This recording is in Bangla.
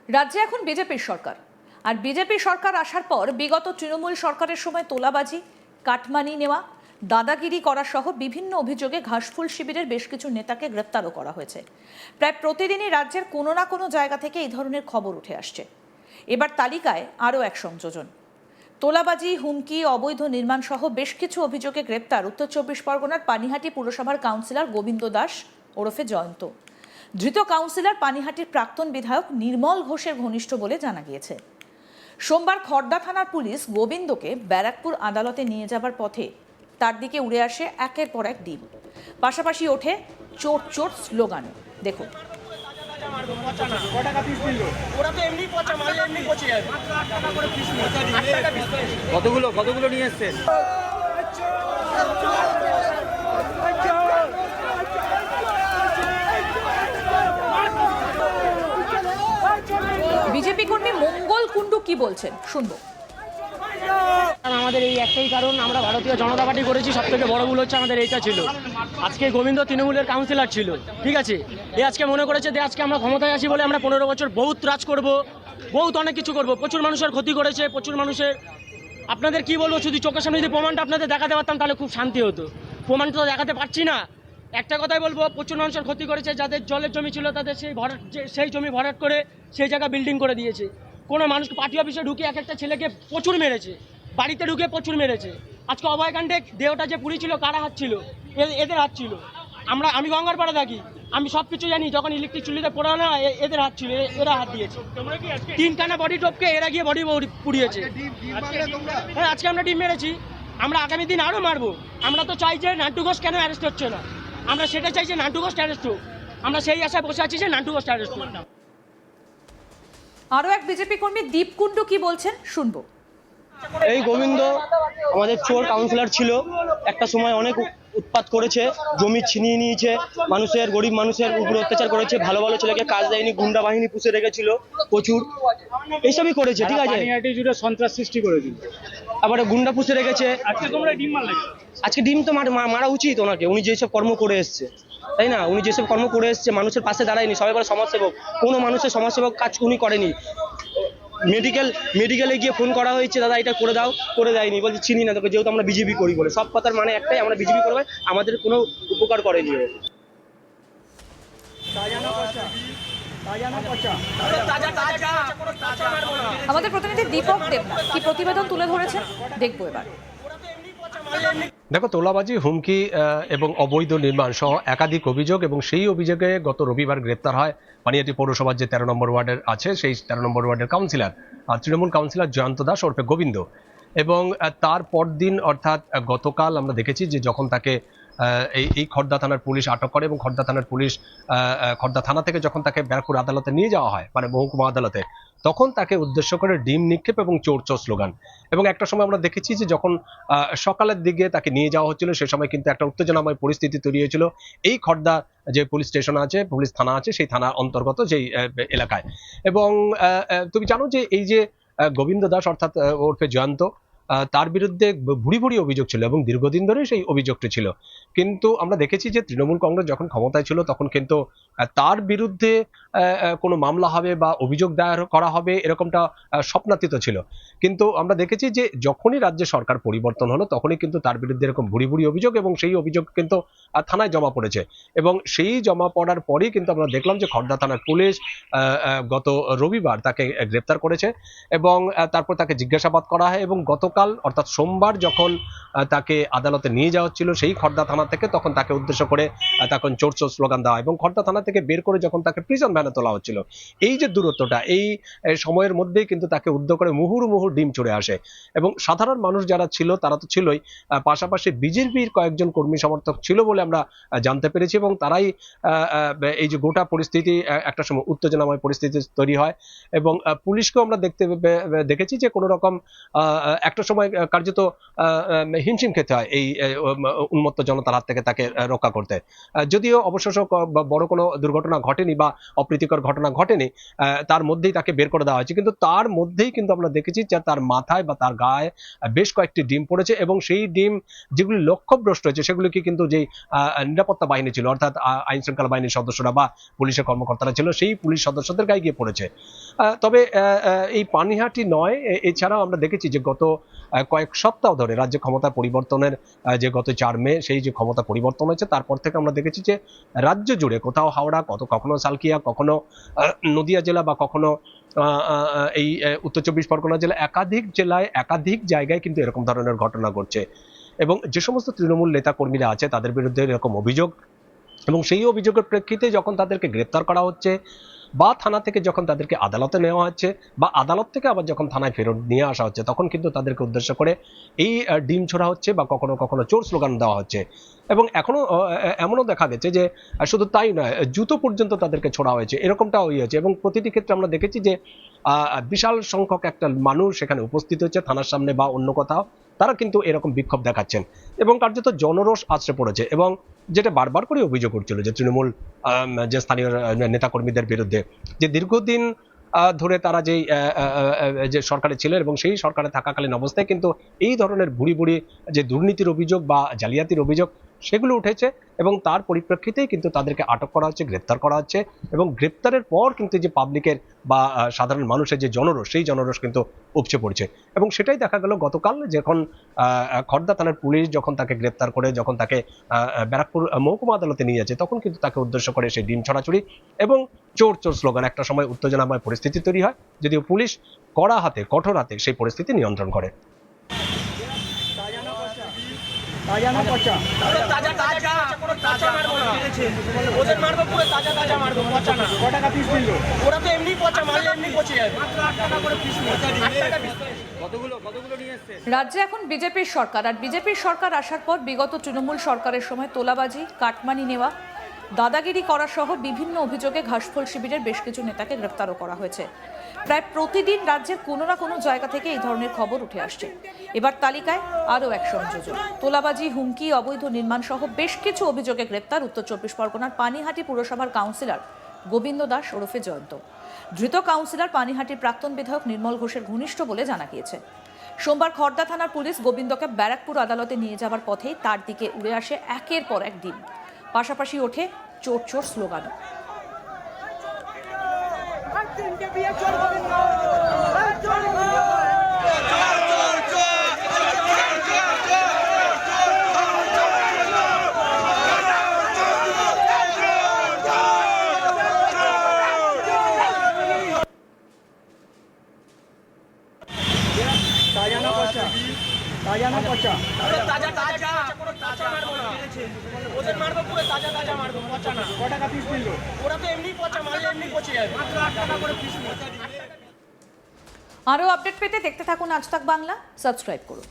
রাজ্যে এখন বিজেপির সরকার, আর বিজেপি সরকার আসার পর বিগত তৃণমূল সরকারের সময় তোলাবাজি, কাটমানি নেওয়া, দাদাগিরি করা সহ বিভিন্ন অভিযোগে ঘাসফুল শিবিরের বেশ কিছু নেতাকে গ্রেপ্তারও করা হয়েছে। প্রায় প্রতিদিনই রাজ্যের কোনো না কোনো জায়গা থেকে এই ধরনের খবর উঠে আসছে। এবার তালিকায় আরও এক সংযোজন। তোলাবাজি, হুমকি, অবৈধ নির্মাণ সহ বেশ কিছু অভিযোগে গ্রেপ্তার উত্তর চব্বিশ পরগনার পানিহাটি পুরসভার কাউন্সিলর গোবিন্দ দাস ওরফে জয়ন্ত। ধৃত কাউন্সিলর পানিহাটির প্রাক্তন বিধায়ক নির্মল ঘোষের ঘনিষ্ঠ বলে জানা গিয়েছে। সোমবার খড়দা থানার পুলিশ গোবিন্দকে ব্যারাকপুর আদালতে নিয়ে যাবার পথে তার দিকে উড়ে আসে একের পর এক ডিম, পাশাপাশি ওঠে চোর চোর স্লোগান। দেখুন। কতগুলো নিয়ে এসছেন? বিজেপি কর্মী মঙ্গল কুণ্ডু কি বলছেন শুনবো। আমাদের এই একটাই কারণ, আমরা ভারতীয় জনতা পার্টি করেছি, সব থেকে বড় ভুল হচ্ছে আমাদের এইটা ছিল। আজকে গোবিন্দ তৃণমূলের কাউন্সিলর ছিল, ঠিক আছে, এ আজকে মনে করেছে যে আজকে আমরা ক্ষমতায় আসি বলে আমরা 15 বছর বহুত রাজ করব, বহুত অনেক কিছু করব, প্রচুর মানুষের ক্ষতি করেছে, প্রচুর মানুষের। আপনাদের কি বলবো, শুধু চোখের সামনে যদি প্রমাণটা আপনাদের দেখাতে পারতাম তাহলে খুব শান্তি হতো। প্রমাণটা তো দেখাতে পারছি না। একটা কথাই বলবো, প্রচুর মানুষের ক্ষতি করেছে, যাদের জলের জমি ছিল তাদের সেই জমি ভরাট করে সেই জায়গা বিল্ডিং করে দিয়েছে। কোনো মানুষ পার্টি অফিসে ঢুকে এক একটা ছেলেকে প্রচুর মেরেছে, বাড়িতে ঢুকে প্রচুর মেরেছে। আজকে অভয়কাণ্ডে দেহটা যে পুড়ি ছিল, কারা হাত ছিল? এদের হাত ছিল। আমি গঙ্গারপাড়া থাকি, আমি সব কিছু জানি। যখন ইলেকট্রিক চুল্লিতে পোড়া না, এদের হাত ছিল, এরা হাত দিয়েছে। 3খানা বডি টপকে এরা গিয়ে বডি পুড়িয়েছে। হ্যাঁ, আজকে আমরা ডিম মেরেছি, আমরা আগামী দিন আরও মারবো। আমরা তো চাই যে নান্টু ঘোষ কেন অ্যারেস্ট হচ্ছে না, আমরা সেটা চাই যে নান্টু ঘোষ অ্যারেস্ট হোক। আমরা সেই আশায় বসে আছি যে নান্টু ঘোষ অ্যারেস্ট হোক। আরও এক বিজেপি কর্মী দীপ কুণ্ডু কি বলছেন শুনবো। এই গোবিন্দ আমাদের চোর কাউন্সিলর ছিল, একটা সময় অনেক উৎপাত করেছে, জমি ছিনিয়ে নিয়েছে, মানুষের, গরিব মানুষের উপর অত্যাচার করেছে, ভালো ভালো ছেলেকে কাজ দেয়নি, গুন্ডা বাহিনী পুষে রেখেছিল প্রচুর, এইসবই করেছে, ঠিক আছে, সন্ত্রাস সৃষ্টি করেছিল, আবার গুন্ডা পুষে রেখেছে। আজকে ডিম তো মারা উচিত ওনাকে, উনি যেসব কর্ম করে এসছে, তাই না? উনি যেসব কর্ম করে এসছে, মানুষের পাশে দাঁড়ায়নি, সবাই বলে সমাজসেবক, কোনো মানুষের সমাজসেবক কাজ উনি করেনি। মেডিকেলে গিয়ে ফোন করা হয়েছে, দাদা এটা করে দাও, করে দেয়নি, বলছে চিনি না তোকে, যেহেতু আমরা বিজেপি করি বলে। সব কথার মানে একটাই, আমরা বিজেপি করবে, আমাদের কোনো উপকার করেনি। আমাদের প্রতিনিধি দীপক দেবনাথ কি প্রতিবেদন তুলে ধরেছেন দেখবো এবার। দেখো, তোলাবাজি, হুমকি এবং অবৈধ নির্মাণ সহ একাধিক অভিযোগ, এবং সেই অভিযোগে গত রবিবার গ্রেপ্তার হয় পানিহাটি পৌরসভার যে 13 নম্বর ওয়ার্ডের আছে সেই 13 নম্বর ওয়ার্ডের কাউন্সিলর, তৃণমূল কাউন্সিলর জয়ন্ত দাস ওরফে গোবিন্দ। এবং তার পরদিন অর্থাৎ গতকাল আমরা দেখেছি যে যখন তাকে এই খড়দা থানার পুলিশ আটক করে, এবং খড়দা থানার পুলিশ খড়দা থানা থেকে যখন তাকে ব্যারাকপুর আদালতে নিয়ে যাওয়া হয়, মানে মহকুমা আদালতে, তখন তাকে উদ্দেশ্য করে ডিম নিক্ষেপ এবং চোর চোর স্লোগান। এবং একটা সময় আমরা দেখেছি যে যখন সকালের দিকে তাকে নিয়ে যাওয়া হচ্ছিল, সে সময় কিন্তু একটা উত্তেজনাময় পরিস্থিতি তৈরি হয়েছিল এই খড়দা যে পুলিশ স্টেশন আছে, পুলিশ থানা আছে, সেই থানা অন্তর্গত যেই এলাকায়। এবং তুমি জানো যে এই যে গোবিন্দ দাস অর্থাৎ ওরফে জয়ন্ত, তার বিরুদ্ধে ভুরি ভুরি অভিযোগ ছিল এবং দীর্ঘদিন ধরে সেই অভিযোগটি ছিল। কিন্তু আমরা দেখেছি যে তৃণমূল কংগ্রেস যখন ক্ষমতায় ছিল তখন কিন্তু তার বিরুদ্ধে কোনো মামলা হবে বা অভিযোগ দায়ের করা হবে এরকমটা স্বপ্নাতীত ছিল। কিন্তু আমরা দেখেছি যে যখনই রাজ্যে সরকার পরিবর্তন হলো তখনই কিন্তু তার বিরুদ্ধে এরকম ভুরি ভুরি অভিযোগ, এবং সেই অভিযোগ কিন্তু থানায় জমা পড়েছে। এবং সেই জমা পড়ার পরেই কিন্তু আমরা দেখলাম যে খড়দা থানার পুলিশ গত রবিবার তাকে গ্রেপ্তার করেছে, এবং তারপর তাকে জিজ্ঞাসাবাদ করা হয়। এবং গতকাল অর্থাৎ সোমবার যখন তাকে আদালতে নিয়ে যাওয়া হচ্ছিল সেই খড়দা থানা থেকে, তখন তাকে উদ্দেশ্য করে তখন চোর চোর স্লোগান দেওয়া, এবং খড়দা থানা থেকে বের করে যখন তাকে প্রিজন ভ্যানে তোলা হচ্ছিল, এই যে দূরত্বটা, এই সময়ের মধ্যেই কিন্তু তাকে উদ্যোগ করে মুহুর্মুহু ডিম চড়ে আসে। এবং সাধারণ মানুষ যারা ছিল তারা তো ছিলই, পাশাপাশি বিজেপির কয়েকজন কর্মী সমর্থক ছিল বলে আমরা জানতে পেরেছি, এবং তারাই এই যে গোটা পরিস্থিতি, একটা সময় উত্তেজনাময় পরিস্থিতি তৈরি হয়। এবং পুলিশকেও আমরা দেখেছি যে কোনো রকম একটা সময় কার্যত হিমশিম খেতে হয় এই উন্মত্ত জনতার হাত থেকে তাকে রক্ষা করতে। যদিও অবশ্য বড় কোনো দুর্ঘটনা ঘটেনি বা অপ্রীতিকর ঘটনা ঘটেনি, তার মধ্যেই তাকে বের করে দেওয়া হয়েছে। কিন্তু তার মধ্যেই কিন্তু আমরা দেখেছি যে তার মাথায় বা তার গায়ে বেশ কয়েকটি ডিম পড়েছে, এবং সেই ডিম যেগুলি লক্ষ্যভ্রষ্ট হয়েছে সেগুলিকে কিন্তু যেই নিরাপত্তা বাহিনী ছিল, অর্থাৎ আইন শৃঙ্খলা বাহিনীর সদস্যরা বা পুলিশের কর্মকর্তারা ছিল, সেই পুলিশ সদস্যদের গায়ে গিয়ে পড়েছে। তবে এই পানিহাটি নয়, এছাড়াও আমরা দেখেছি যে গত কয়েক সপ্তাহ ধরে রাজ্যে ক্ষমতা পরিবর্তনের যে গত 4 মে সেই যে ক্ষমতা পরিবর্তন হয়েছে তারপর থেকে আমরা দেখেছি যে রাজ্য জুড়ে কোথাও হাওড়া, কখনো সালকিয়া, কখনো নদিয়া জেলা বা কখনো এই উত্তর 24 পরগনা জেলা, একাধিক জেলায় একাধিক জায়গায় কিন্তু এরকম ধরনের ঘটনা ঘটছে। এবং যে সমস্ত তৃণমূল নেতা কর্মীরা আছে তাদের বিরুদ্ধে এরকম অভিযোগ, এবং সেই অভিযোগের প্রেক্ষিতে যখন তাদেরকে গ্রেপ্তার করা হচ্ছে বা থানা থেকে যখন তাদেরকে আদালতে নেওয়া হচ্ছে বা আদালত থেকে আবার যখন থানায় ফেরত নিয়ে আসা হচ্ছে, তখন কিন্তু তাদেরকে উদ্দেশ্য করে এই ডিম ছোড়া হচ্ছে বা কখনো কখনো চোর স্লোগান দেওয়া হচ্ছে। এবং এখনো এমনও দেখা গেছে যে শুধু তাই নয়, জুতো পর্যন্ত তাদেরকে ছোড়া হয়েছে, এরকমটাও হয়েছে। এবং প্রতিটি ক্ষেত্রে আমরা দেখেছি যে বিশাল সংখ্যক একটা মানুষ সেখানে উপস্থিত হচ্ছে থানার সামনে বা অন্য কোথাও, তারা কিন্তু এরকম বিক্ষোভ দেখাচ্ছেন এবং কার্যত জনরোষ আছড়ে পড়েছে। এবং যেটা বারবার করে অভিযোগ করছিল যে তৃণমূল যে স্থানীয় নেতাকর্মীদের বিরুদ্ধে যে দীর্ঘদিন ধরে তারা যে সরকারে ছিলেন এবং সেই সরকারে থাকাকালীন অবস্থায় কিন্তু এই ধরনের বুড়ি বুড়ি যে দুর্নীতির অভিযোগ বা জালিয়াতির অভিযোগ সেগুলো উঠেছে, এবং তার পরিপ্রেক্ষিতেই কিন্তু তাদেরকে আটক করা হচ্ছে, গ্রেপ্তার করা হচ্ছে। এবং গ্রেপ্তারের পর কিন্তু যে পাবলিকের বা সাধারণ মানুষের যে জনরোষ, সেই জনরোষ কিন্তু উপচে পড়ছে। এবং সেটাই দেখা গেল গতকাল যখন খড়দা থানার পুলিশ যখন তাকে গ্রেপ্তার করে যখন তাকে ব্যারাকপুর মহকুমা আদালতে নিয়ে যাচ্ছে, তখন কিন্তু তাকে উদ্দেশ্য করে সেই ডিম ছড়াছড়ি এবং চোর চোর স্লোগান, একটা সময় উত্তেজনাময় পরিস্থিতি তৈরি হয়, যদিও পুলিশ কড়া হাতে কঠোর হাতে সেই পরিস্থিতি নিয়ন্ত্রণ করে। কতগুলো নিয়ে এসছেন? রাজ্যে এখন বিজেপির সরকার, আর বিজেপির সরকার আসার পর বিগত তৃণমূল সরকারের সময় তোলাবাজি, কাটমানি নেওয়া, দাদাগিরি করা সহ বিভিন্ন অভিযোগে ঘাসফুল শিবিরের বেশ কিছু নেতাকে গ্রেপ্তারও করা হয়েছে। প্রায় প্রতিদিন রাজ্যের কোনো না কোনো জায়গা থেকে এই ধরনের খবর উঠে আসছে। এবার তালিকায় আরও এক সংযোজন, তোলাবাজি, হুমকি, অবৈধ নির্মাণ সহ বেশ কিছু অভিযোগে গ্রেপ্তার উত্তর 24 পরগনার পানিহাটি পুরসভার কাউন্সিলর গোবিন্দ দাস ওরফে জয়ন্ত। ধৃত কাউন্সিলর পানিহাটির প্রাক্তন বিধায়ক নির্মল ঘোষের ঘনিষ্ঠ বলে জানা গিয়েছে। সোমবার খড়দা থানার পুলিশ গোবিন্দকে ব্যারাকপুর আদালতে নিয়ে যাওয়ার পথেই তার দিকে উড়ে আসে একের পর এক ডিম, পাশাপাশি ওঠে চোর চোর স্লোগান। আরও আপডেট পেতে দেখতে থাকুন আজ তাক বাংলা, সাবস্ক্রাইব করুন।